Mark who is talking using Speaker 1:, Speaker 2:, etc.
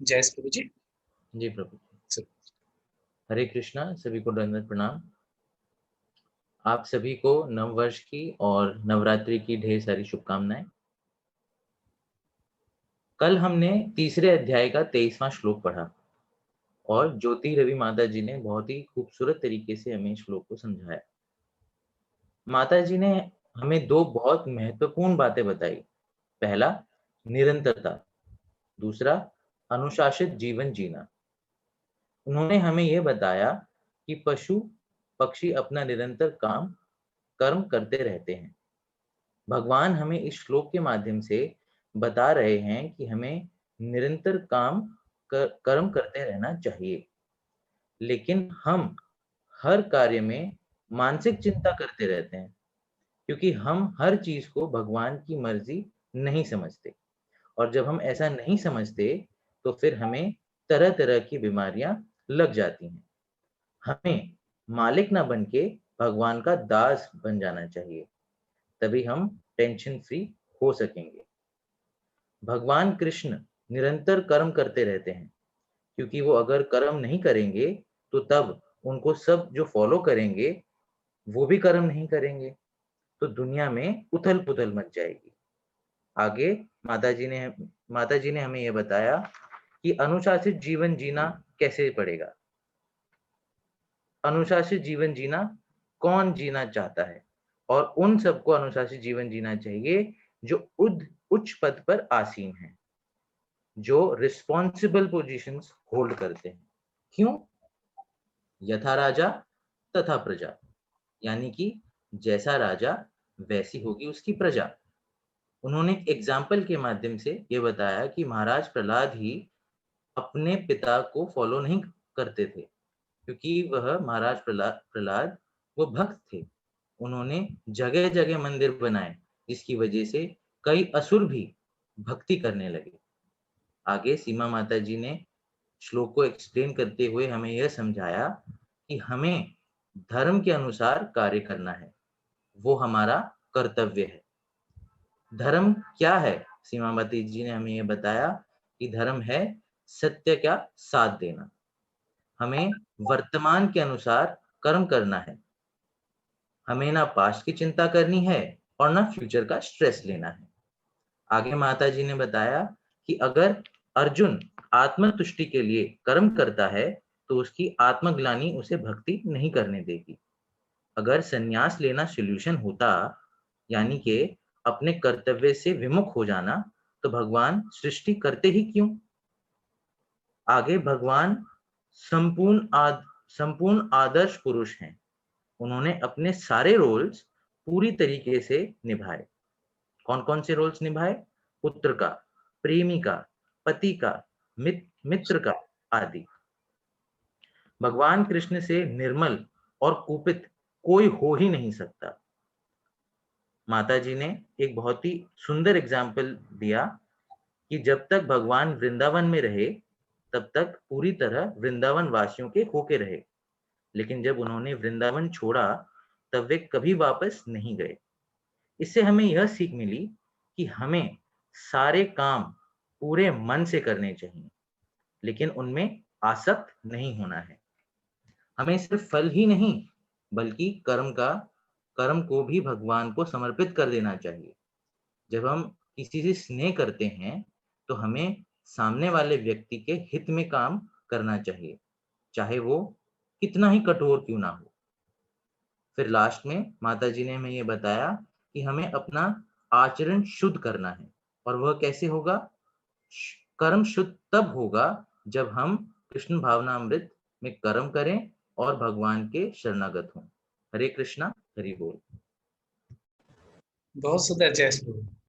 Speaker 1: जय प्रभु जी।
Speaker 2: जी प्रभु। हरे कृष्णा, सभी को दंडवत प्रणाम। आप सभी को नव वर्ष की और नवरात्रि की ढेर सारी शुभकामनाएं। कल हमने तीसरे अध्याय का 23वां श्लोक पढ़ा और ज्योति रवि माता जी ने बहुत ही खूबसूरत तरीके से हमें श्लोक को समझाया। माता जी ने हमें दो बहुत महत्वपूर्ण बातें बताई। पहला, निरंतरता। दूसरा, अनुशासित जीवन जीना। उन्होंने हमें यह बताया कि पशु पक्षी अपना निरंतर कर्म करते रहते हैं। भगवान हमें इस श्लोक के माध्यम से बता रहे हैं कि हमें निरंतर कर्म करते रहना चाहिए, लेकिन हम हर कार्य में मानसिक चिंता करते रहते हैं क्योंकि हम हर चीज को भगवान की मर्जी नहीं समझते। और जब हम ऐसा नहीं समझते तो फिर हमें तरह तरह की बीमारियां लग जाती हैं। हमें मालिक ना बन के भगवान का दास बन जाना चाहिए, तभी हम टेंशन फ्री हो सकेंगे। भगवान कृष्ण निरंतर कर्म करते रहते हैं क्योंकि वो अगर कर्म नहीं करेंगे तो तब उनको सब जो फॉलो करेंगे वो भी कर्म नहीं करेंगे, तो दुनिया में उथल पुथल मच जाएगी। आगे माता जी ने हमें यह बताया कि अनुशासित जीवन जीना कैसे पड़ेगा। अनुशासित जीवन जीना कौन जीना चाहता है, और उन सबको अनुशासित जीवन जीना चाहिए जो उच्च पद पर आसीन हैं, जो रिस्पॉन्सिबल पोजीशंस होल्ड करते हैं। क्यों? यथा राजा तथा प्रजा, यानी कि जैसा राजा वैसी होगी उसकी प्रजा। उन्होंने एक एग्जाम्पल के माध्यम से ये बताया कि महाराज प्रहलाद ही अपने पिता को फॉलो नहीं करते थे क्योंकि वह महाराज प्रहलाद वो भक्त थे। उन्होंने जगह जगह मंदिर बनाए जिसकी वजह से कई असुर भी भक्ति करने लगे। आगे सीमा माता जी ने श्लोक को एक्सप्लेन करते हुए हमें यह समझाया कि हमें धर्म के अनुसार कार्य करना है, वो हमारा कर्तव्य है। धर्म क्या है? सीमा माता जी ने हमें यह बताया कि धर्म है सत्य का साथ देना। हमें वर्तमान के अनुसार कर्म करना है। हमें ना पास्ट की चिंता करनी है और ना फ्यूचर का स्ट्रेस लेना है। आगे माता जी ने बताया कि अगर अर्जुन आत्मतुष्टि के लिए कर्म करता है तो उसकी आत्मग्लानि उसे भक्ति नहीं करने देगी। अगर संन्यास लेना सॉल्यूशन होता, यानी कि अपने कर्तव्य से विमुख हो जाना, तो भगवान सृष्टि करते ही क्यों? आगे भगवान संपूर्ण आदर्श पुरुष हैं। उन्होंने अपने सारे रोल्स पूरी तरीके से निभाए। कौन कौन से रोल्स निभाए? पुत्र का, प्रेमी का, पति का, मित्र का आदि। भगवान कृष्ण से निर्मल और कुपित कोई हो ही नहीं सकता। माता जी ने एक बहुत ही सुंदर एग्जाम्पल दिया कि जब तक भगवान वृंदावन में रहे तब तक पूरी तरह वृंदावन वासियों के होके रहे, लेकिन जब उन्होंने वृंदावन छोड़ा तब वे कभी वापस नहीं गए। इससे हमें यह सीख मिली कि हमें सारे काम पूरे मन से करने चाहिए, लेकिन उनमें आसक्त नहीं होना है। हमें सिर्फ फल ही नहीं बल्कि कर्म को भी भगवान को समर्पित कर देना चाहिए। जब हम किसी से स्नेह करते हैं तो हमें सामने वाले व्यक्ति के हित में काम करना चाहिए, चाहे वो कितना ही कठोर क्यों ना हो। फिर लास्ट में माता जी ने हमें ये बताया कि हमें अपना आचरण शुद्ध करना है, और वह कैसे होगा? कर्म शुद्ध तब होगा जब हम कृष्ण भावनामृत में कर्म करें और भगवान के शरणागत हों। हरे कृष्णा, हरि बोल।
Speaker 1: बहुत सुंदर जय प्रभु।